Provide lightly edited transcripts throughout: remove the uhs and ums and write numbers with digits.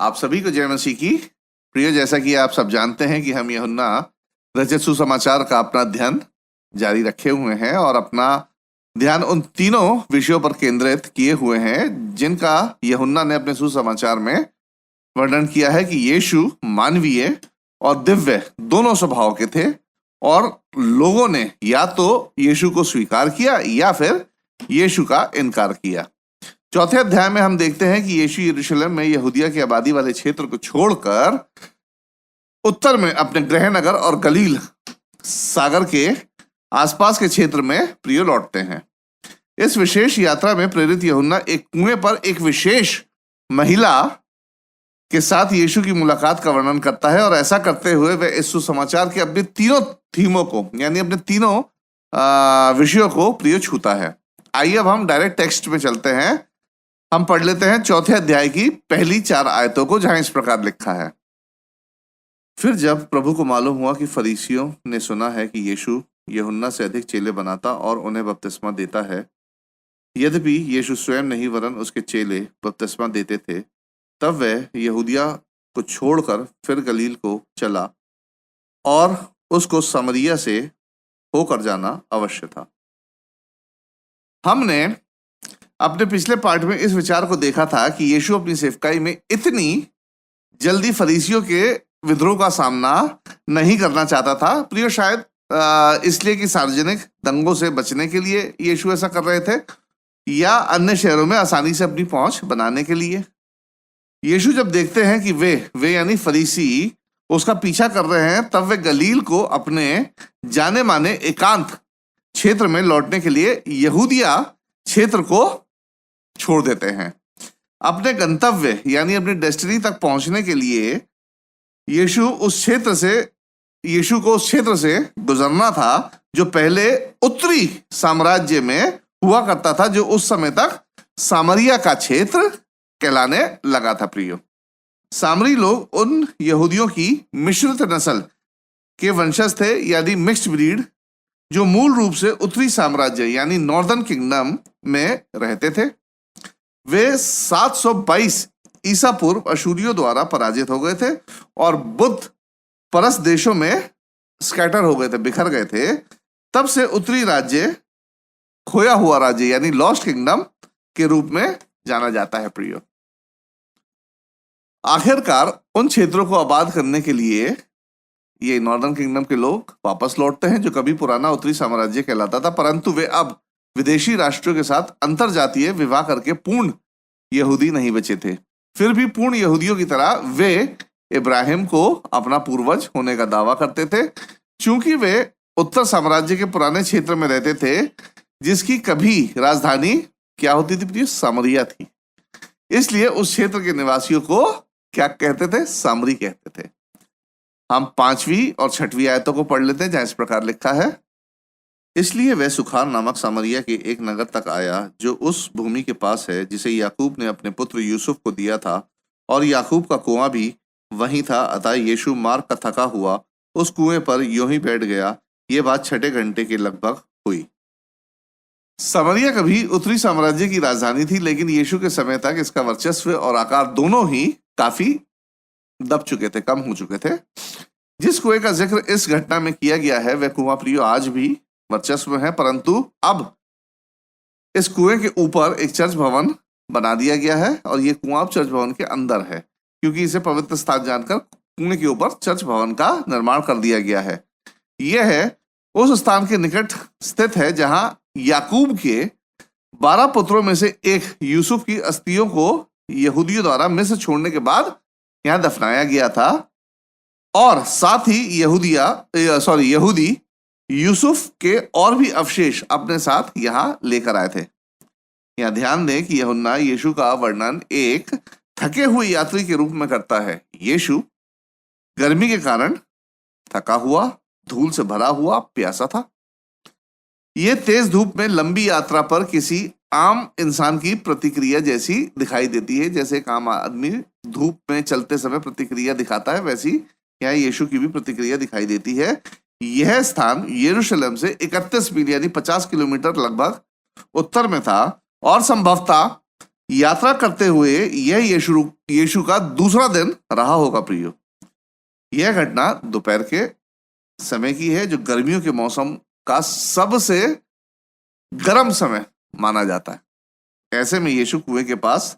आप सभी को जय मसीह की। प्रिय, जैसा कि आप सब जानते हैं कि हम यूहन्ना रचित सुसमाचार का अपना अध्ययन जारी रखे हुए हैं और अपना ध्यान उन तीनों विषयों पर केंद्रित किए हुए हैं जिनका यूहन्ना ने अपने सुसमाचार में वर्णन किया है कि यीशु मानवीय और दिव्य दोनों स्वभाव के थे और लोगों ने या तो यीशु को स्वीकार किया या फिर यीशु का इनकार किया। चौथे अध्याय में हम देखते हैं कि यीशु यरूशलेम में यहूदिया की आबादी वाले क्षेत्र को छोड़कर उत्तर में अपने गृह नगर और गलील सागर के आसपास के क्षेत्र में प्रिय लौटते हैं। इस विशेष यात्रा में प्रेरित यूहन्ना एक कुएं पर एक विशेष महिला के साथ यीशु की मुलाकात का वर्णन करता है और ऐसा करते हुए वह इस सुसमाचार के अपने तीनों थीमों को यानी अपने तीनों विषयों को प्रिय छूता है। आइए अब हम डायरेक्ट टेक्स्ट में चलते हैं। हम पढ़ लेते हैं चौथे अध्याय की पहली 4 आयतों को, जहां इस प्रकार लिखा है। फिर जब प्रभु को मालूम हुआ कि फरीसियों ने सुना है कि यीशु यूहन्ना से अधिक चेले बनाता और उन्हें बपतिस्मा देता है, यद्यपि यीशु स्वयं नहीं वरन उसके चेले बपतिस्मा देते थे, तब वह यहूदिया को छोड़कर फिर गलील को चला और उसको समरिया से होकर जाना अवश्य था। हमने अपने पिछले पार्ट में इस विचार को देखा था कि यीशु अपनी सेवकाई में इतनी जल्दी फरीसियों के विद्रोह का सामना नहीं करना चाहता था। प्रिय, शायद इसलिए कि सार्वजनिक दंगों से बचने के लिए यीशु ऐसा कर रहे थे या अन्य शहरों में आसानी से अपनी पहुंच बनाने के लिए। यीशु जब देखते हैं कि वे यानी फरीसी उसका पीछा कर रहे हैं, तब वे गलील को अपने जाने माने एकांत क्षेत्र में लौटने के लिए यहूदिया क्षेत्र को छोड़ देते हैं। अपने गंतव्य यानी अपनी डेस्टिनी तक पहुंचने के लिए यीशु को उस क्षेत्र से गुजरना था जो पहले उत्तरी साम्राज्य में हुआ करता था, जो उस समय तक सामरिया का क्षेत्र कहलाने लगा था। प्रियो, सामरी लोग उन यहूदियों की मिश्रित नस्ल के वंशज थे यानी मिक्स्ड ब्रीड, जो मूल रूप से उत्तरी साम्राज्य यानी नॉर्दर्न किंगडम में रहते थे। वे 722 ईसा पूर्व अशूरियों द्वारा पराजित हो गए थे और बुद्ध परस्त देशों में स्कैटर हो गए थे, बिखर गए थे। तब से उत्तरी राज्य खोया हुआ राज्य यानी लॉस्ट किंगडम के रूप में जाना जाता है। प्रियो, आखिरकार उन क्षेत्रों को आबाद करने के लिए ये नॉर्दर्न किंगडम के लोग वापस लौटते हैं, जो कभी पुराना उत्तरी साम्राज्य कहलाता था, परंतु वे अब विदेशी राष्ट्रों के साथ अंतरजातीय विवाह करके पूर्ण यहूदी नहीं बचे थे। फिर भी पूर्ण यहूदियों की तरह वे इब्राहिम को अपना पूर्वज होने का दावा करते थे, चूंकि वे उत्तर साम्राज्य के पुराने क्षेत्र में रहते थे, जिसकी कभी राजधानी क्या होती थी? सामरिया थी। इसलिए उस क्षेत्र के निवासियों को क्या कहते थे? सामरी कहते थे। हम 5वीं और 6वीं आयतों को पढ़ लेते हैं, जहां इस प्रकार लिखा है। इसलिए वह सुखार नामक सामरिया के एक नगर तक आया जो उस भूमि के पास है जिसे याकूब ने अपने पुत्र यूसुफ को दिया था, और याकूब का कुआं भी वहीं था। अतः यीशु मार्ग का थका हुआ उस कुएं पर यूं ही बैठ गया। ये बात 6 घंटे के लगभग हुई। सामरिया कभी उत्तरी साम्राज्य की राजधानी थी, लेकिन यीशु के समय तक इसका वर्चस्व और आकार दोनों ही काफी दब चुके थे, कम हो चुके थे। जिस कुएं का जिक्र इस घटना में किया गया है, वह कुआं प्रियो आज भी वर्चस्व है, परंतु अब इस कुएं के ऊपर एक चर्च भवन बना दिया गया है और ये कुआं अब चर्च भवन के अंदर है, क्योंकि इसे पवित्र स्थान जानकर कुएं के ऊपर चर्च भवन का निर्माण कर दिया गया है। यह है उस स्थान के निकट स्थित है जहां याकूब के 12 पुत्रों में से एक यूसुफ की अस्थियों को यहूदियों द्वारा मिस्र छोड़ने के बाद यहां दफनाया गया था, और साथ ही यहूदी यूसुफ के और भी अवशेष अपने साथ यहां लेकर आए थे। यहां ध्यान दें कि यूहन्ना यीशु का वर्णन एक थके हुए यात्री के रूप में करता है। यीशु गर्मी के कारण थका हुआ, धूल से भरा हुआ, प्यासा था। यह तेज धूप में लंबी यात्रा पर किसी आम इंसान की प्रतिक्रिया जैसी दिखाई देती है। जैसे एक आम आदमी धूप में चलते समय प्रतिक्रिया दिखाता है, वैसी यहाँ यीशु की भी प्रतिक्रिया दिखाई देती है। यह स्थान यरूशलेम से 31 मील यानी 50 किलोमीटर लगभग उत्तर में था और संभवतः यात्रा करते हुए यह यीशु का दूसरा दिन रहा होगा प्रियो। यह घटना दोपहर के समय की है, जो गर्मियों के मौसम का सबसे गर्म समय माना जाता है। ऐसे में यीशु कुएं के पास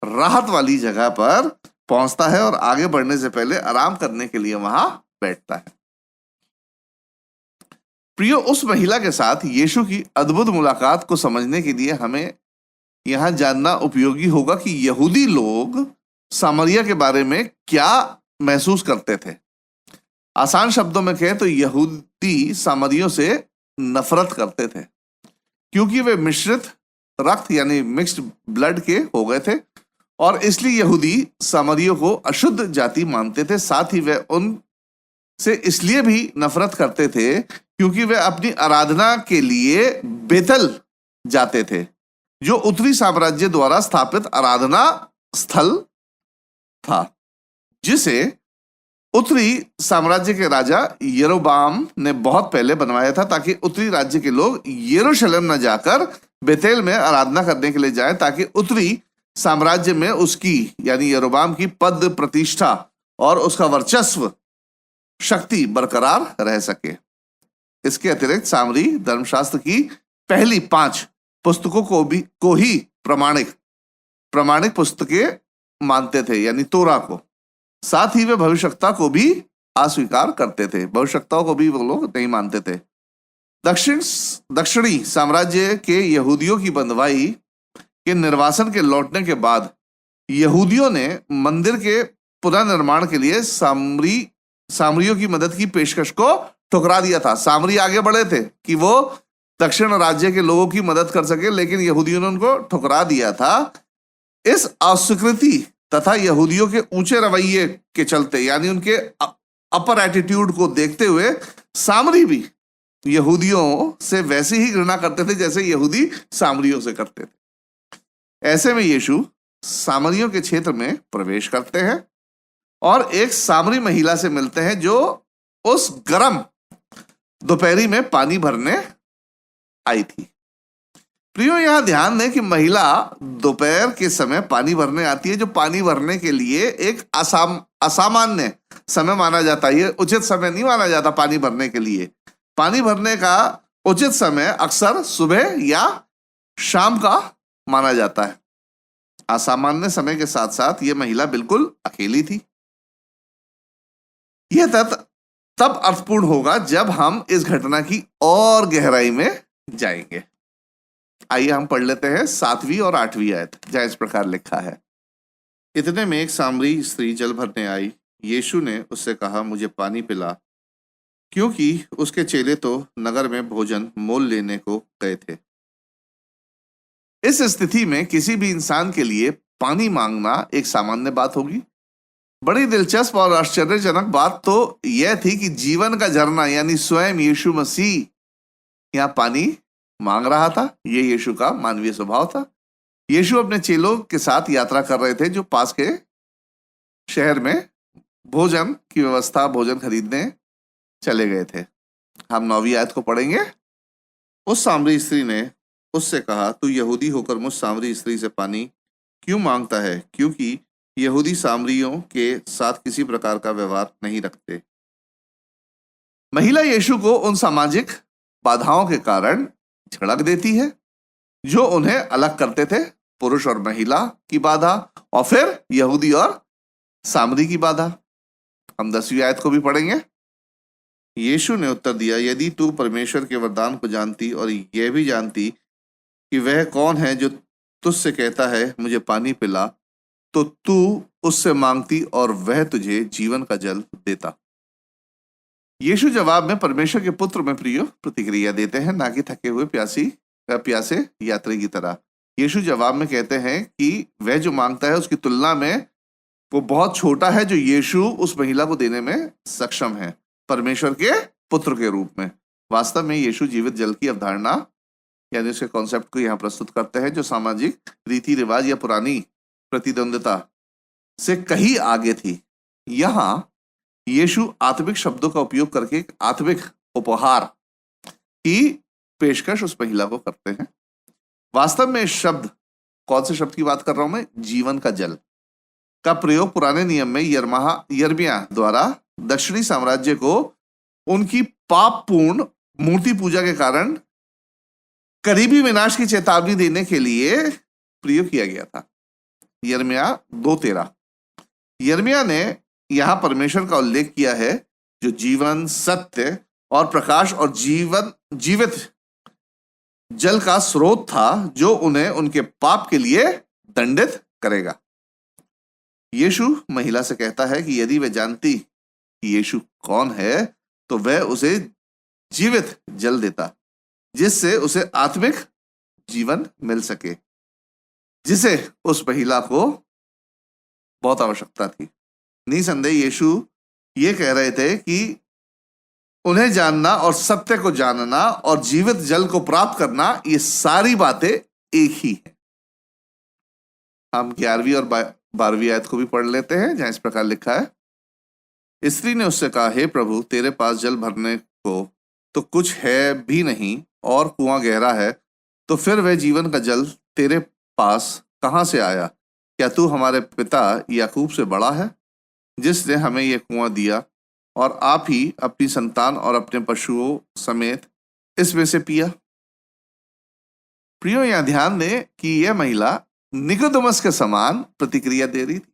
राहत वाली जगह पर पहुंचता है और आगे बढ़ने से पहले आराम करने के लिए वहां बैठता है। प्रियो, उस महिला के साथ यीशु की अद्भुत मुलाकात को समझने के लिए हमें यहां जानना उपयोगी होगा कि यहूदी लोग सामरिया के बारे में क्या महसूस करते थे। आसान शब्दों में कहें तो यहूदी सामरियों से नफरत करते थे, क्योंकि वे मिश्रित रक्त यानी मिक्स्ड ब्लड के हो गए थे, और इसलिए यहूदी सामरियों को अशुद्ध जाति मानते थे। साथ ही वे उनसे इसलिए भी नफरत करते थे क्योंकि वे अपनी आराधना के लिए बेतल जाते थे, जो उत्तरी साम्राज्य द्वारा स्थापित आराधना स्थल था, जिसे उत्तरी साम्राज्य के राजा यरोबाम ने बहुत पहले बनवाया था, ताकि उत्तरी राज्य के लोग यरूशलेम न जाकर बेतेल में आराधना करने के लिए जाएं, ताकि उत्तरी साम्राज्य में उसकी यानी यरोबाम की पद प्रतिष्ठा और उसका वर्चस्व शक्ति बरकरार रह सके। इसके अतिरिक्त सामरी धर्मशास्त्र की पहली 5 पुस्तकों को ही प्रमाणिक पुस्तकें मानते थे, यानी तोरा को। साथ ही वे भविष्यवक्ता को भी अस्वीकार करते थे, भविष्यवक्ताओं को भी वो लोग नहीं मानते थे। दक्षिणी साम्राज्य के यहूदियों की बंधुआई के निर्वासन के लौटने के बाद यहूदियों ने मंदिर के पुनर्निर्माण के लिए सामरियों की मदद की पेशकश को ठुकरा दिया था। सामरी आगे बढ़े थे कि वो दक्षिण राज्य के लोगों की मदद कर सके, लेकिन यहूदियों ने उनको ठुकरा दिया था। इस अस्वीकृति तथा यहूदियों के ऊंचे रवैये के चलते, यानी उनके अपर एटीट्यूड को देखते हुए, सामरी भी यहूदियों से वैसे ही घृणा करते थे जैसे यहूदी सामरियों से करते थे। ऐसे में यीशु सामरियों के क्षेत्र में प्रवेश करते हैं और एक सामरी महिला से मिलते हैं, जो उस गर्म दोपहरी में पानी भरने आई थी। प्रियो, यहां ध्यान दें कि महिला दोपहर के समय पानी भरने आती है, जो पानी भरने के लिए एक असामान्य समय माना जाता है। ये उचित समय नहीं माना जाता पानी भरने के लिए। पानी भरने का उचित समय अक्सर सुबह या शाम का माना जाता है। असामान्य समय के साथ साथ यह महिला बिल्कुल अकेली थी। यह तथ्य तब अर्थपूर्ण होगा जब हम इस घटना की और गहराई में जाएंगे। आइए हम पढ़ लेते हैं 7वीं और 8वीं आयत, जहां इस प्रकार लिखा है। इतने में एक सामरी स्त्री जल भरने आई। यीशु ने उससे कहा, मुझे पानी पिला, क्योंकि उसके चेले तो नगर में भोजन मोल लेने को गए थे। इस स्थिति में किसी भी इंसान के लिए पानी मांगना एक सामान्य बात होगी। बड़ी दिलचस्प और आश्चर्यजनक बात तो यह थी कि जीवन का झरना यानी स्वयं यीशु मसीह यहां पानी मांग रहा था। यह यीशु का मानवीय स्वभाव था। यीशु अपने चेलों के साथ यात्रा कर रहे थे, जो पास के शहर में भोजन की व्यवस्था, भोजन खरीदने चले गए थे। हम 9वीं आयत को पढ़ेंगे। उस सामरी स्त्री ने उससे कहा, तू यहूदी होकर मुझ सामरी स्त्री से पानी क्यों मांगता है? क्योंकि यहूदी सामरियों के साथ किसी प्रकार का व्यवहार नहीं रखते। महिला यीशु को उन सामाजिक बाधाओं के कारण झिड़क देती है जो उन्हें अलग करते थे, पुरुष और महिला की बाधा, और फिर यहूदी और सामरी की बाधा। हम 10वीं आयत को भी पढ़ेंगे। यीशु ने उत्तर दिया, यदि तू परमेश्वर के वरदान को जानती और यह भी जानती कि वह कौन है जो तुझसे कहता है मुझे पानी पिला, तो तू उससे मांगती और वह तुझे जीवन का जल देता। यीशु जवाब में परमेश्वर के पुत्र में प्रिय प्रतिक्रिया देते हैं, ना कि थके हुए प्यासे यात्री की तरह। यीशु जवाब में कहते हैं कि वह जो मांगता है उसकी तुलना में वो बहुत छोटा है, जो यीशु उस महिला को देने में सक्षम है, परमेश्वर के पुत्र के रूप में। वास्तव में यीशु जीवित जल की अवधारणा यानी उसके कॉन्सेप्ट को यहाँ प्रस्तुत करते हैं, जो सामाजिक रीति रिवाज या पुरानी प्रतिद्वंद्विता से कहीं आगे थी। यहां यीशु आत्मिक शब्दों का उपयोग करके एक आत्मिक उपहार की पेशकश उस महिला को करते हैं। वास्तव में इस शब्द कौन से शब्द की बात कर रहा हूं मैं? जीवन का जल का प्रयोग पुराने नियम में यिर्मयाह द्वारा दक्षिणी साम्राज्य को उनकी पापपूर्ण मूर्ति पूजा के कारण करीबी विनाश की चेतावनी देने के लिए प्रयोग किया गया था। यिर्मयाह 2:13। यिर्मयाह ने यहां परमेश्वर का उल्लेख किया है जो जीवन, सत्य और प्रकाश और जीवित जल का स्रोत था, जो उन्हें उनके पाप के लिए दंडित करेगा। यीशु महिला से कहता है कि यदि वह जानती कि यीशु कौन है तो वह उसे जीवित जल देता, जिससे उसे आत्मिक जीवन मिल सके, जिसे उस महिला को बहुत आवश्यकता थी। निसंदेह यीशु ये कह रहे थे कि उन्हें जानना और सत्य को जानना और जीवित जल को प्राप्त करना, ये सारी बातें एक ही है। हम 11वीं और 12वीं आयत को भी पढ़ लेते हैं, जहां इस प्रकार लिखा है। स्त्री ने उससे कहा, हे प्रभु, तेरे पास जल भरने को तो कुछ है भी नहीं और कुआं गहरा है, तो फिर वह जीवन का जल तेरे पास कहां से आया? क्या तू हमारे पिता याकूब से बड़ा है, जिसने हमें यह कुआं दिया और आप ही अपनी संतान और अपने पशुओं समेत इसमें से पिया? प्रियो, यहां ध्यान दें कि यह महिला निकोदेमस के समान प्रतिक्रिया दे रही थी।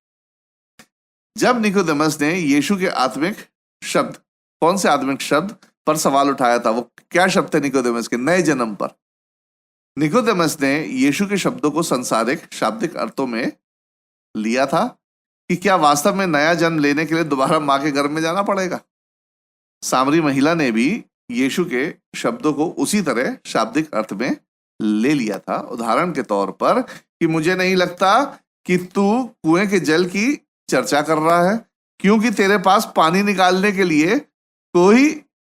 जब निकोदेमस ने यीशु के आत्मिक शब्द, कौन से आत्मिक शब्द पर सवाल उठाया था, वो क्या शब्द थे निकोदेमस के? नए जन्म पर। निकोदेमस ने यीशु के शब्दों को संसारिक शाब्दिक अर्थों में लिया था कि क्या वास्तव में नया जन्म लेने के लिए दोबारा मां के गर्भ में जाना पड़ेगा? सामरी महिला ने भी यीशु के शब्दों को उसी तरह शाब्दिक अर्थ में ले लिया था। उदाहरण के तौर पर कि मुझे नहीं लगता कि तू कुएं के जल की चर्चा कर रहा है, क्योंकि तेरे पास पानी निकालने के लिए कोई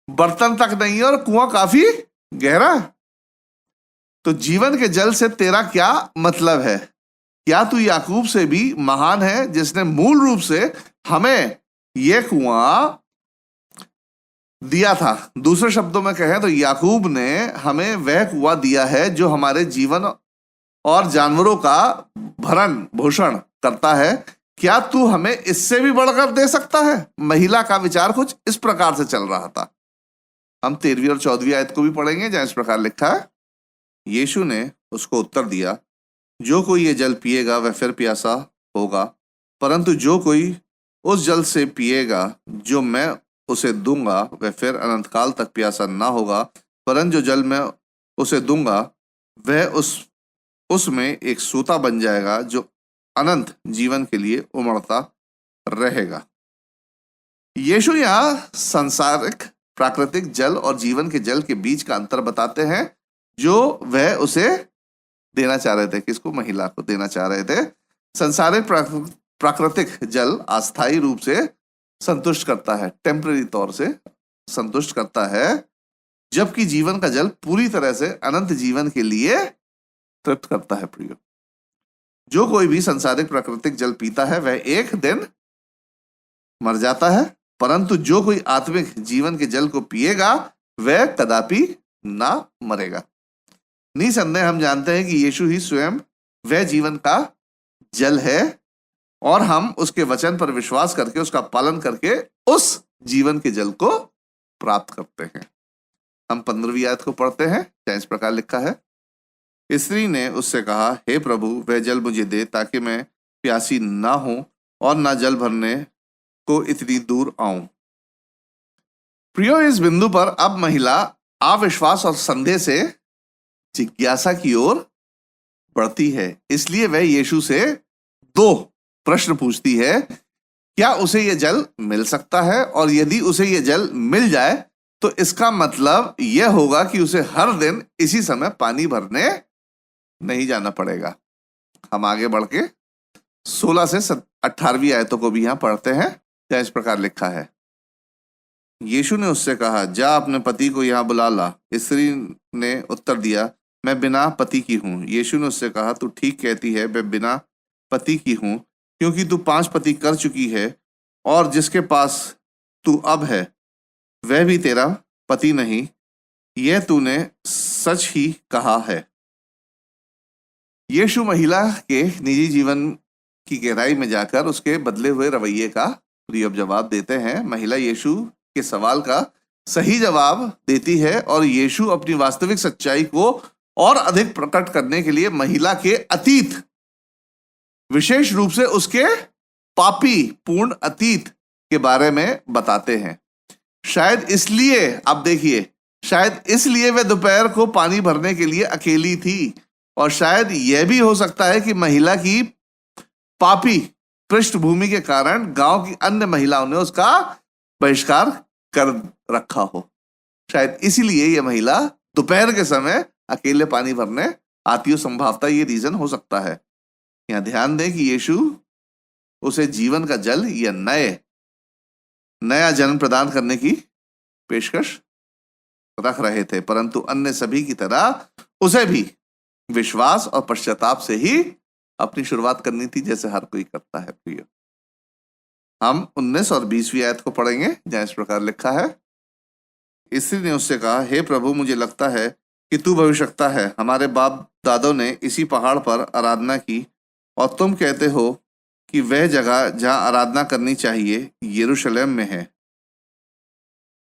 बर्तन तक नहीं है और कुआं काफी गहरा है। तो जीवन के जल से तेरा क्या मतलब है? क्या तू याकूब से भी महान है, जिसने मूल रूप से हमें यह कुआं दिया था? दूसरे शब्दों में कहें तो याकूब ने हमें वह कुआं दिया है जो हमारे जीवन और जानवरों का भरण पोषण करता है। क्या तू हमें इससे भी बढ़कर दे सकता है? महिला का विचार कुछ इस प्रकार से चल रहा था। हम 13वीं और 14वीं आयत को भी पढ़ेंगे, जहां इस प्रकार लिखा है। यीशु ने उसको उत्तर दिया, जो कोई ये जल पिएगा वह फिर प्यासा होगा, परंतु जो कोई उस जल से पिएगा जो मैं उसे दूंगा वह फिर अनंत काल तक प्यासा ना होगा, परंतु जो जल मैं उसे दूंगा वह उसमें एक सोता बन जाएगा जो अनंत जीवन के लिए उमड़ता रहेगा। यीशु यहाँ सांसारिक प्राकृतिक जल और जीवन के जल के बीच का अंतर बताते हैं, जो वह उसे देना चाह रहे थे। किसको? महिला को देना चाह रहे थे। सांसारिक प्राकृतिक जल अस्थायी रूप से संतुष्ट करता है, टेम्पररी तौर से संतुष्ट करता है, जबकि जीवन का जल पूरी तरह से अनंत जीवन के लिए तृप्त करता है। प्रियो, जो कोई भी सांसारिक प्राकृतिक जल पीता है वह एक दिन मर जाता है, परंतु जो कोई आत्मिक जीवन के जल को पिएगा वह कदापि ना मरेगा। निसंदेह हम जानते हैं कि यीशु ही स्वयं वह जीवन का जल है और हम उसके वचन पर विश्वास करके उसका पालन करके उस जीवन के जल को प्राप्त करते हैं। हम 15वीं आयत को पढ़ते हैं, जहां इस प्रकार लिखा है। स्त्री ने उससे कहा, हे प्रभु, वह जल मुझे दे ताकि मैं प्यासी ना हूं और ना जल भरने को इतनी दूर आऊं। प्रियो, इस बिंदु पर अब महिला अविश्वास और संदेह से जिज्ञासा की ओर बढ़ती है। इसलिए वह यीशु से 2 प्रश्न पूछती है। क्या उसे यह जल मिल सकता है? और यदि उसे यह जल मिल जाए तो इसका मतलब यह होगा कि उसे हर दिन इसी समय पानी भरने नहीं जाना पड़ेगा। हम आगे बढ़ के 16 से 18वीं आयतों को भी यहां पढ़ते हैं, जहां इस प्रकार लिखा है। यीशु ने उससे कहा, जा अपने पति को यहां बुला ला। स्त्री ने उत्तर दिया, मैं बिना पति की हूं। यीशु ने उससे कहा, तू ठीक कहती है, मैं बिना पति की हूं, क्योंकि तू 5 पति कर चुकी है और जिसके पास तू अब है वह भी तेरा पति नहीं। यह तूने सच ही कहा है। यीशु महिला के निजी जीवन की गहराई में जाकर उसके बदले हुए रवैये का प्रिय जवाब देते हैं। महिला यीशु के सवाल का सही जवाब देती है और यीशु अपनी वास्तविक सच्चाई को और अधिक प्रकट करने के लिए महिला के अतीत, विशेष रूप से उसके पापी पूर्ण अतीत के बारे में बताते हैं। शायद इसलिए, आप देखिए, शायद इसलिए वह दोपहर को पानी भरने के लिए अकेली थी, और शायद यह भी हो सकता है कि महिला की पापी पृष्ठभूमि के कारण गांव की अन्य महिलाओं ने उसका बहिष्कार कर रखा हो। शायद इसीलिए यह महिला दोपहर के समय अकेले पानी भरने आती हो। संभवतः ये रीजन हो सकता है। यहां ध्यान दें कि यीशु उसे जीवन का जल या नया जन्म प्रदान करने की पेशकश रख रहे थे, परंतु अन्य सभी की तरह उसे भी विश्वास और पश्चाताप से ही अपनी शुरुआत करनी थी, जैसे हर कोई करता है। प्रिय, हम 19 और 20वीं आयत को पढ़ेंगे, जहां इस प्रकार लिखा है। स्त्री ने उससे कहा, हे प्रभु, मुझे लगता है कि तू भविष्यवक्ता है। हमारे बाप दादों ने इसी पहाड़ पर आराधना की, और तुम कहते हो कि वह जगह जहां आराधना करनी चाहिए यरूशलेम में है।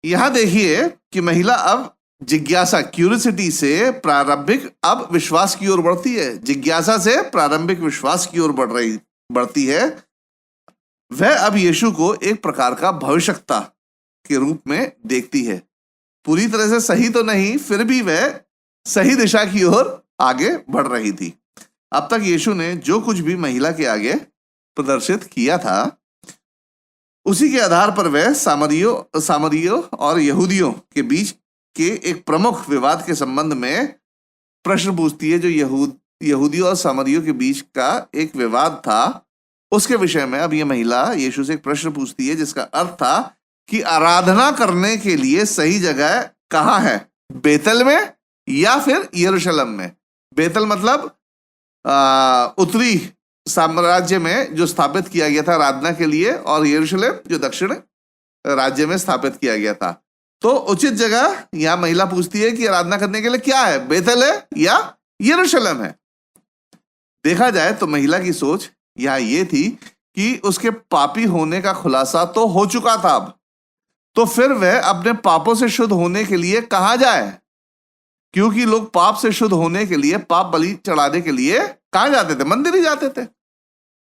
यहां देखिए कि महिला अब जिज्ञासा, क्यूरियोसिटी से प्रारंभिक अब विश्वास की ओर बढ़ती है। जिज्ञासा से प्रारंभिक विश्वास की ओर बढ़ती है। वह अब यीशु को एक प्रकार का भविष्यवक्ता के रूप में देखती है। पूरी तरह से सही तो नहीं, फिर भी वह सही दिशा की ओर आगे बढ़ रही थी। अब तक यीशु ने जो कुछ भी महिला के आगे प्रदर्शित किया था, उसी के आधार पर वह सामरियों और यहूदियों के बीच के एक प्रमुख विवाद के संबंध में प्रश्न पूछती है। जो यहूदियों और सामरियों के बीच का एक विवाद था, उसके विषय में अब यह महिला यीशु से एक प्रश्न पूछती है, जिसका अर्थ था कि आराधना करने के लिए सही जगह कहाँ है, बेतल में या फिर यरूशलेम में। बेतल मतलब उत्तरी साम्राज्य में जो स्थापित किया गया था आराधना के लिए, और यरूशलेम जो दक्षिण राज्य में स्थापित किया गया था। तो उचित जगह यहां महिला पूछती है कि आराधना करने के लिए क्या है, बेतल है या यरूशलेम है। देखा जाए तो महिला की सोच यहां ये थी कि उसके पापी होने का खुलासा तो हो चुका था, अब तो फिर वह अपने पापों से शुद्ध होने के लिए कहां जाए, क्योंकि लोग पाप से शुद्ध होने के लिए, पाप बलि चढ़ाने के लिए कहां जाते थे, मंदिर ही जाते थे।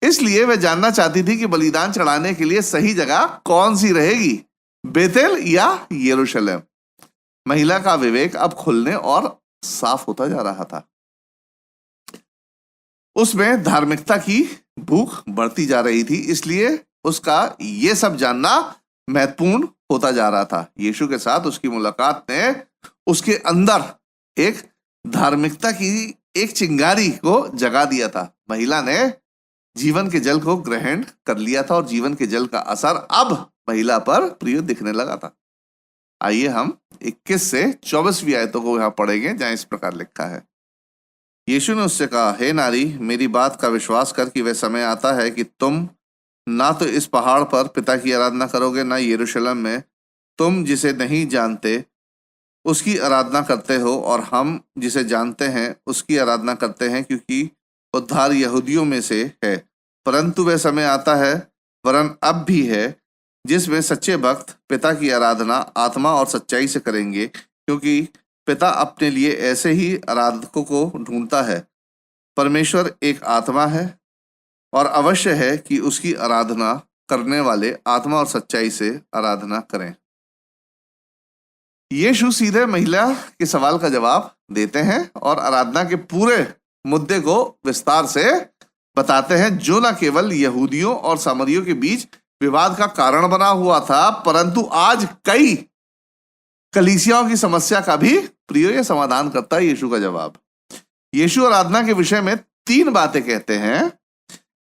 इसलिए वह जानना चाहती थी कि बलिदान चढ़ाने के लिए सही जगह कौन सी रहेगी, बेतेल या यरूशलेम। महिला का विवेक अब खुलने और साफ होता जा रहा था। उसमें धार्मिकता की भूख बढ़ती जा रही थी, इसलिए उसका यह सब जानना महत्वपूर्ण होता जा रहा था। यीशु के साथ उसकी मुलाकात ने उसके अंदर एक धार्मिकता की एक चिंगारी को जगा दिया था। महिला ने जीवन के जल को ग्रहण कर लिया था, और जीवन के जल का असर अब महिला पर प्रिय दिखने लगा था। आइए हम 21 से 24वीं आयतों को यहां पढ़ेंगे, जहां इस प्रकार लिखा है। यीशु ने उससे कहा, हे नारी, मेरी बात का विश्वास कर कि वह समय आता है कि तुम ना तो इस पहाड़ पर पिता की आराधना करोगे, ना यरूशलेम में। तुम जिसे नहीं जानते उसकी आराधना करते हो, और हम जिसे जानते हैं उसकी आराधना करते हैं, क्योंकि उद्धार यहूदियों में से है। परंतु वह समय आता है, वरन अब भी है, जिसमें सच्चे भक्त पिता की आराधना आत्मा और सच्चाई से करेंगे, क्योंकि पिता अपने लिए ऐसे ही आराधकों को ढूंढता है। परमेश्वर एक आत्मा है, और अवश्य है कि उसकी आराधना करने वाले आत्मा और सच्चाई से आराधना करें। यीशु सीधे महिला के सवाल का जवाब देते हैं और आराधना के पूरे मुद्दे को विस्तार से बताते हैं, जो न केवल यहूदियों और सामरियों के बीच विवाद का कारण बना हुआ था, परंतु आज कई कलीसियाओं की समस्या का भी प्रिय समाधान करता है। यीशु का जवाब, यीशु आराधना के विषय में 3 बातें कहते हैं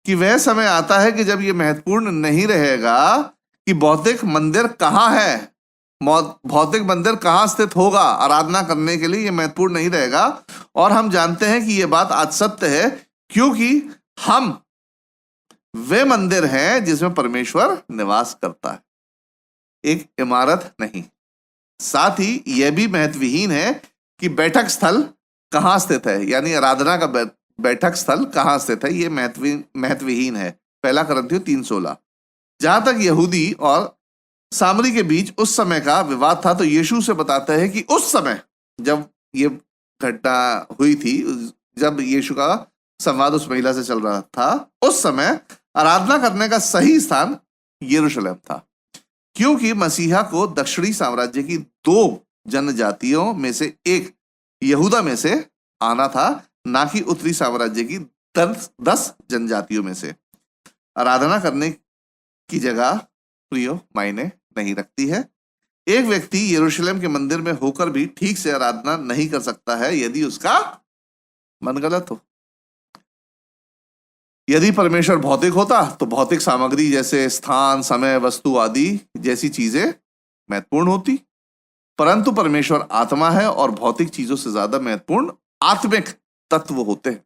कि वह समय आता है कि जब यह महत्वपूर्ण नहीं रहेगा कि भौतिक मंदिर कहाँ है, भौतिक मंदिर कहाँ स्थित होगा आराधना करने के लिए, यह महत्वपूर्ण नहीं रहेगा। और हम जानते हैं कि यह बात आज सत्य है, क्योंकि हम वे मंदिर हैं जिसमें परमेश्वर निवास करता है, एक इमारत नहीं। साथ ही यह भी महत्वहीन है कि बैठक स्थल कहाँ स्थित है, यानी आराधना का बैठक स्थल कहाँ स्थित है? ये महत्वहीन है। पहला कुरिन्थियों 3:16। जहां तक यहूदी और सामरी के बीच उस समय का विवाद था, तो यीशु से बताते हैं कि उस समय जब ये घटना हुई थी, जब यीशु का संवाद उस महिला से चल रहा था, उस समय आराधना करने का सही स्थान यरूशलेम था, क्योंकि मसीहा को दक्षिणी साम्राज्य की 2 जनजातियों में से एक, यहूदा में से आना था, ना कि उत्तरी साम्राज्य की 10 जनजातियों में से। आराधना करने की जगह प्रियो मायने नहीं रखती है। एक व्यक्ति यरूशलेम के मंदिर में होकर भी ठीक से आराधना नहीं कर सकता है यदि उसका मन गलत हो। यदि परमेश्वर भौतिक होता तो भौतिक सामग्री जैसे स्थान, समय, वस्तु आदि जैसी चीजें महत्वपूर्ण होती, परंतु परमेश्वर आत्मा है और भौतिक चीजों से ज्यादा महत्वपूर्ण आत्मिक तत्व होते हैं।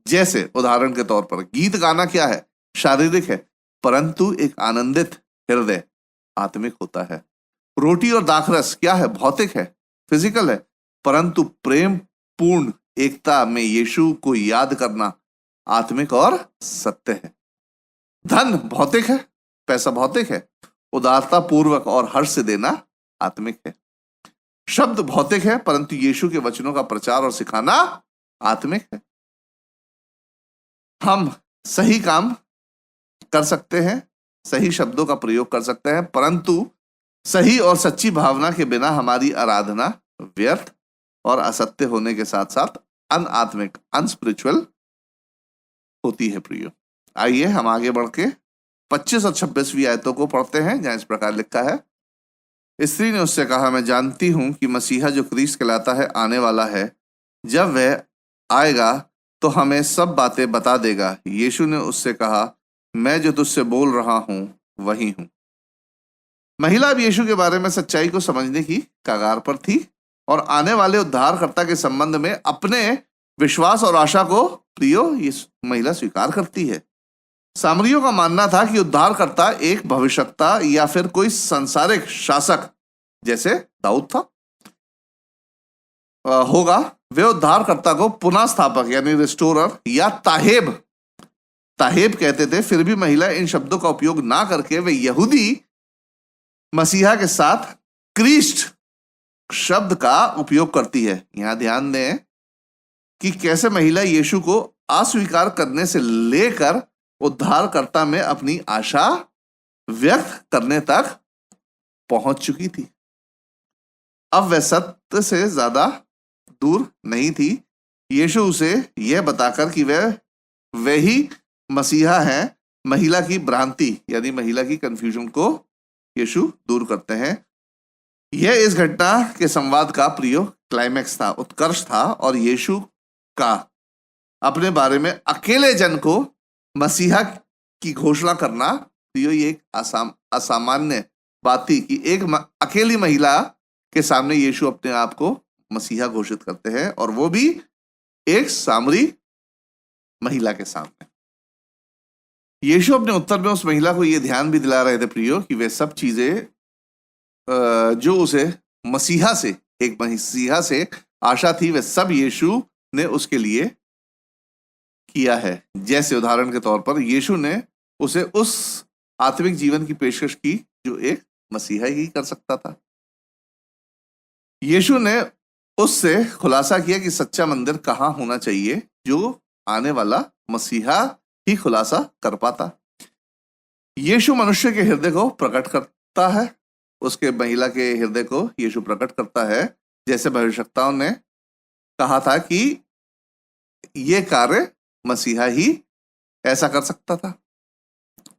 जैसे उदाहरण के तौर पर गीत गाना क्या है? शारीरिक है, परंतु एक आनंदित हृदय आत्मिक होता है। रोटी और दाखरस क्या है? भौतिक है, फिजिकल है, परंतु प्रेम पूर्ण एकता में यीशु को याद करना आत्मिक और सत्य है। धन भौतिक है, पैसा भौतिक है, उदारता पूर्वक और हर्ष से देना आत्मिक है। शब्द भौतिक है, परंतु यीशु के वचनों का प्रचार और सिखाना आत्मिक है। हम सही काम कर सकते हैं, सही शब्दों का प्रयोग कर सकते हैं, परंतु सही और सच्ची भावना के बिना हमारी आराधना व्यर्थ और असत्य होने के साथ साथ अनआत्मिक, अनस्पिरिचुअल होती है। प्रियो, आइए हम आगे बढ़ के 25 और 26वीं आयतों को पढ़ते हैं, जहां इस प्रकार लिखा है। स्त्री ने उससे कहा, मैं जानती हूं कि मसीहा जो क्रिस्त कहलाता है आने वाला है। जब वह आएगा तो हमें सब बातें बता देगा। यीशु ने उससे कहा, मैं जो तुझसे बोल रहा हूं वही हूं। महिला अब यीशु के बारे में सच्चाई को समझने की कगार पर थी और आने वाले उद्धारकर्ता के संबंध में अपने विश्वास और आशा को प्रियो ये महिला स्वीकार करती है। सामरियों का मानना था कि उद्धारकर्ता एक भविष्यवक्ता या फिर कोई सांसारिक शासक जैसे दाऊद था होगा। वे उद्धारकर्ता को पुनः स्थापक यानी रिस्टोरर या ताहेब कहते थे। फिर भी महिला इन शब्दों का उपयोग ना करके वे यहूदी मसीहा के साथ क्रिस्ट शब्द का उपयोग करती है। यहां ध्यान दें कि कैसे महिला यीशु को अस्वीकार करने से लेकर उद्धारकर्ता में अपनी आशा व्यक्त करने तक पहुंच चुकी थी। अब वह सत्य से ज्यादा दूर नहीं थी। यीशु उसे यह बताकर कि वह ही मसीहा है, महिला की भ्रांति यानी महिला की कंफ्यूजन को यीशु दूर करते हैं। यह इस घटना के संवाद का प्रियो क्लाइमैक्स था, उत्कर्ष था, और यीशु का अपने बारे में अकेले जन को मसीहा की घोषणा करना प्रियो ये एक असामान्य बात थी कि एक अकेली महिला के सामने यीशु अपने आप को मसीहा घोषित करते हैं, और वो भी एक सामरी महिला के सामने। यीशु अपने उत्तर में उस महिला को यह ध्यान भी दिला रहे थे प्रियो कि वे सब चीजें जो उसे मसीहा से आशा थी, वे सब यीशु ने उसके लिए किया है। जैसे उदाहरण के तौर पर यीशु ने उसे उस आत्मिक जीवन की पेशकश की जो एक मसीहा ही कर सकता था। यीशु ने उससे खुलासा किया कि सच्चा मंदिर कहाँ होना चाहिए, जो आने वाला मसीहा ही खुलासा कर पाता। यीशु मनुष्य के हृदय को प्रकट करता है, उसके महिला के हृदय को यीशु प्रकट करता है। जैसे भविष्यवक्ताओं ने कहा था कि यह कार्य मसीहा ही ऐसा कर सकता था,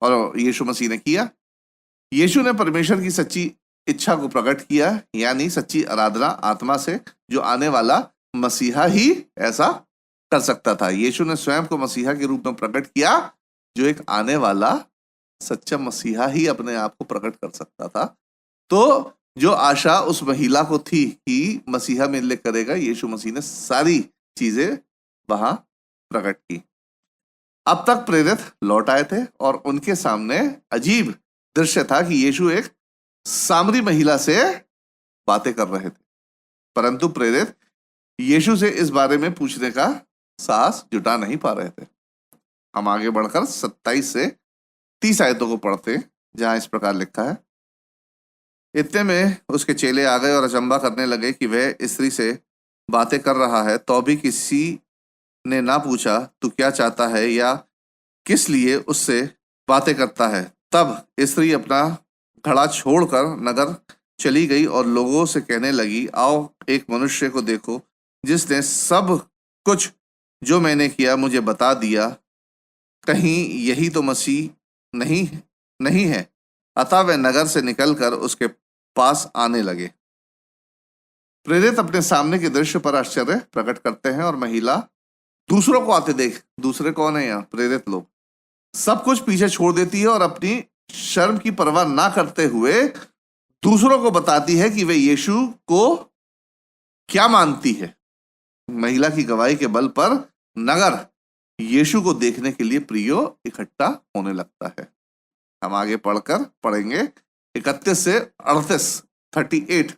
और यीशु मसीह ने किया। यीशु ने परमेश्वर की सच्ची इच्छा को प्रकट किया, यानी सच्ची आराधना आत्मा से, जो आने वाला मसीहा ही ऐसा कर सकता था। यीशु ने स्वयं को मसीहा के रूप में प्रकट किया, जो एक आने वाला सच्चा मसीहा ही अपने आप को प्रकट कर सकता था। तो जो आशा उस महिला को थी कि मसीहा मेरे लिए करेगा, यीशु मसीह ने सारी चीजें वहां प्रकट की। अब तक प्रेरित लौट आए थे और उनके सामने अजीब दृश्य था कि यीशु एक सामरी महिला से बातें कर रहे थे, परंतु प्रेरित यीशु से इस बारे में पूछने का साहस जुटा नहीं पा रहे थे। हम आगे बढ़कर 27 से 30 आयतों को पढ़ते हैं, जहां इस प्रकार लिखा है। इतने में उसके चेले आ गए और अचंभा करने लगे कि वह स्त्री से बातें कर रहा है, तो भी किसी ने ना पूछा तू क्या चाहता है या किस लिए उससे बातें करता है। तब स्त्री अपना घड़ा छोड़कर नगर चली गई और लोगों से कहने लगी, आओ एक मनुष्य को देखो जिसने सब कुछ जो मैंने किया मुझे बता दिया। कहीं यही तो मसीह नहीं नहीं है। अतः वे नगर से निकलकर उसके पास आने लगे। प्रेरित अपने सामने के दृश्य पर आश्चर्य प्रकट करते हैं और महिला दूसरों को आते देख, दूसरे कौन है यहाँ? प्रेरित लोग। सब कुछ पीछे छोड़ देती है और अपनी शर्म की परवाह ना करते हुए दूसरों को बताती है कि वे यीशु को क्या मानती है। महिला की गवाही के बल पर नगर यीशु को देखने के लिए प्रियो इकट्ठा होने लगता है। हम आगे पढ़ेंगे 31 से 38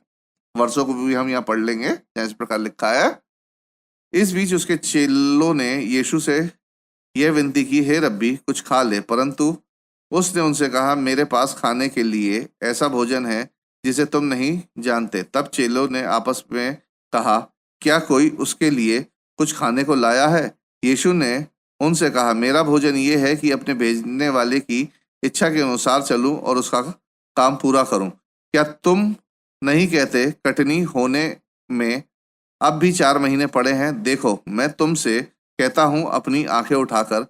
वर्षों को भी हम यहाँ पढ़ लेंगे, जहाँ इस प्रकार लिखा है। इस बीच उसके चेलों ने यीशु से यह विनती की, हे रब्बी कुछ खा ले। परंतु उसने उनसे कहा, मेरे पास खाने के लिए ऐसा भोजन है जिसे तुम नहीं जानते। तब चेलों ने आपस में कहा, क्या कोई उसके लिए कुछ खाने को लाया है? यीशु ने उनसे कहा, मेरा भोजन ये है कि अपने भेजने वाले की इच्छा के अनुसार चलूं और उसका काम पूरा करूं। क्या तुम नहीं कहते कटनी होने में अब भी 4 महीने पड़े हैं? देखो मैं तुमसे कहता हूं, अपनी आंखें उठाकर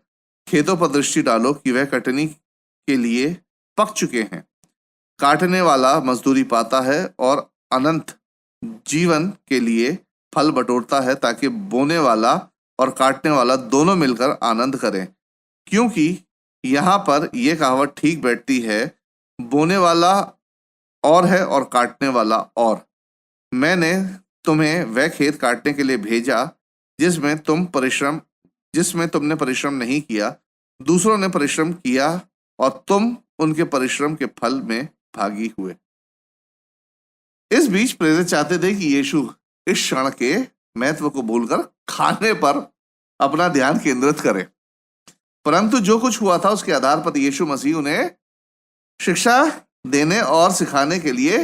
खेतों पर दृष्टि डालो कि वह कटनी के लिए पक चुके हैं। काटने वाला मजदूरी पाता है और अनंत जीवन के लिए फल बटोरता है, ताकि बोने वाला और काटने वाला दोनों मिलकर आनंद करें। क्योंकि यहाँ पर यह कहावत ठीक बैठती है, बोने वाला और है और काटने वाला और। मैंने तुम्हें वह खेत काटने के लिए भेजा जिसमें तुमने परिश्रम नहीं किया, दूसरों ने परिश्रम किया और तुम उनके परिश्रम के फल में भागी हुए। इस बीच प्रेरित चाहते थे कि यीशु इस क्षण के महत्व को भूलकर खाने पर अपना ध्यान केंद्रित करे, परंतु जो कुछ हुआ था उसके आधार पर यीशु मसीह उन्हें शिक्षा देने और सिखाने के लिए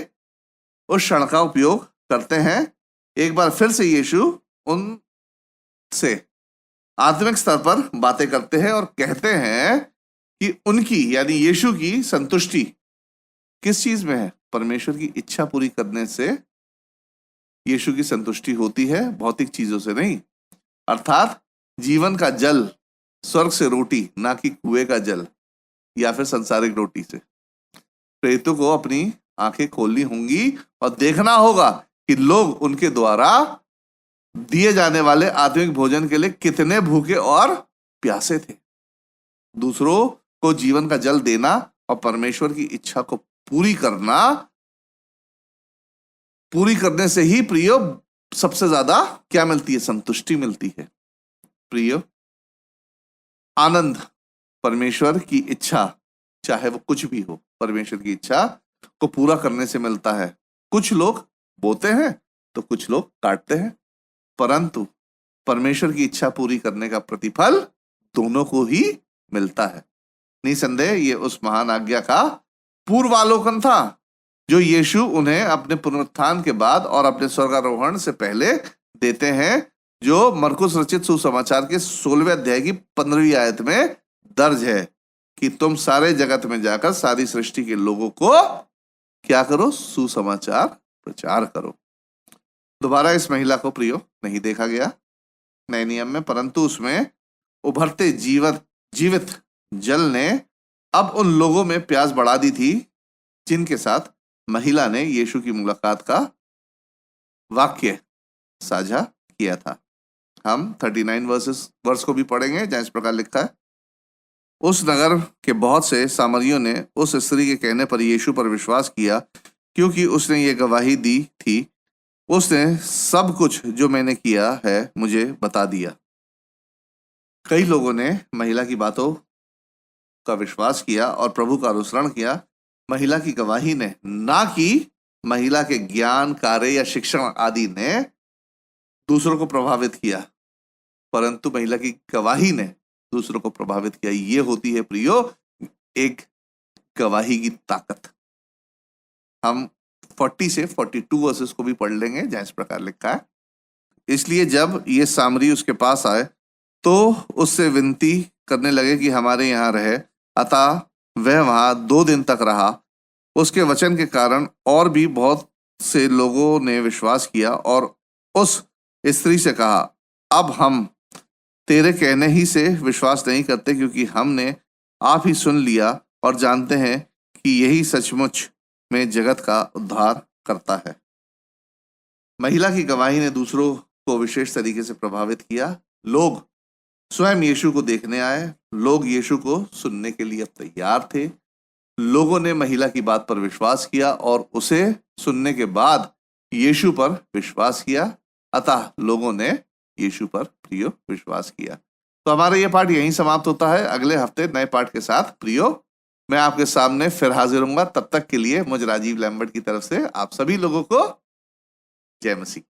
उस क्षण का उपयोग करते हैं। एक बार फिर से यीशु उनसे आत्मिक स्तर पर बातें करते हैं और कहते हैं कि उनकी यानी यीशु की संतुष्टि किस चीज में है? परमेश्वर की इच्छा पूरी करने से यीशु की संतुष्टि होती है, भौतिक चीजों से नहीं। अर्थात जीवन का जल स्वर्ग से रोटी, ना कि कुएं का जल या फिर संसारिक रोटी से। प्रेरितों को अपनी आंखें खोलनी होंगी और देखना होगा कि लोग उनके द्वारा दिए जाने वाले आत्मिक भोजन के लिए कितने भूखे और प्यासे थे। दूसरों को जीवन का जल देना और परमेश्वर की इच्छा को पूरी करने से ही प्रियो सबसे ज्यादा क्या मिलती है? संतुष्टि मिलती है। प्रियो, आनंद परमेश्वर की इच्छा, चाहे वो कुछ भी हो, परमेश्वर की इच्छा को पूरा करने से मिलता है। कुछ लोग बोते हैं तो कुछ लोग काटते हैं, परंतु परमेश्वर की इच्छा पूरी करने का प्रतिफल दोनों को ही मिलता है। निसंदेह ये उस महान आज्ञा का पूर्वालोकन था जो यीशु उन्हें अपने पुनरुत्थान के बाद और अपने स्वर्गारोहण से पहले देते हैं, जो मरकुस रचित सुसमाचार के 16वें अध्याय की 15वीं आयत में दर्ज है कि तुम सारे जगत में जाकर सारी सृष्टि के लोगों को क्या करो? सुसमाचार प्रचार करो। दोबारा इस महिला को प्रियो नहीं देखा गया नए नियम में, परंतु उसमें उभरते जीवित जल ने अब उन लोगों में प्यास बढ़ा दी थी जिनके साथ महिला ने यीशु की मुलाकात का वाक्य साझा किया था। हम 39 वर्ष को भी पढ़ेंगे, जहां इस प्रकार लिखा है, उस नगर के बहुत से सामरियों ने उस स्त्री के कहने पर यीशु पर विश्वास किया, क्योंकि उसने ये गवाही दी थी, उसने सब कुछ जो मैंने किया है मुझे बता दिया। कई लोगों ने महिला की बातों का विश्वास किया और प्रभु का अनुसरण किया। महिला की गवाही ने, ना कि महिला के ज्ञान, कार्य या शिक्षण आदि ने दूसरों को प्रभावित किया। परंतु महिला की गवाही ने दूसरों को प्रभावित किया। ये होती है प्रियो एक गवाही की ताकत। हम 40 से 42 वर्सेस को भी पढ़ लेंगे जहां इस प्रकार लिखा है, इसलिए जब ये सामरी उसके पास आए तो उससे विनती करने लगे कि हमारे यहाँ रहे। अतः वह वहां 2 दिन तक रहा। उसके वचन के कारण और भी बहुत से लोगों ने विश्वास किया और उस स्त्री से कहा, अब हम तेरे कहने ही से विश्वास नहीं करते, क्योंकि हमने आप ही सुन लिया और जानते हैं कि यही सचमुच में जगत का उद्धार करता है। महिला की गवाही ने दूसरों को विशेष तरीके से प्रभावित किया। लोग स्वयं यीशु को देखने आए, लोग यीशु को सुनने के लिए अब तैयार थे। लोगों ने महिला की बात पर विश्वास किया और उसे सुनने के बाद यीशु पर विश्वास किया। अतः लोगों ने यीशु पर प्रियो विश्वास किया। तो हमारा यह पाठ यहीं समाप्त होता है। अगले हफ्ते नए पाठ के साथ प्रियो मैं आपके सामने फिर हाजिर होऊंगा। तब तक के लिए मुझ राजीव लैम्बर्ट की तरफ से आप सभी लोगों को जय मसीह।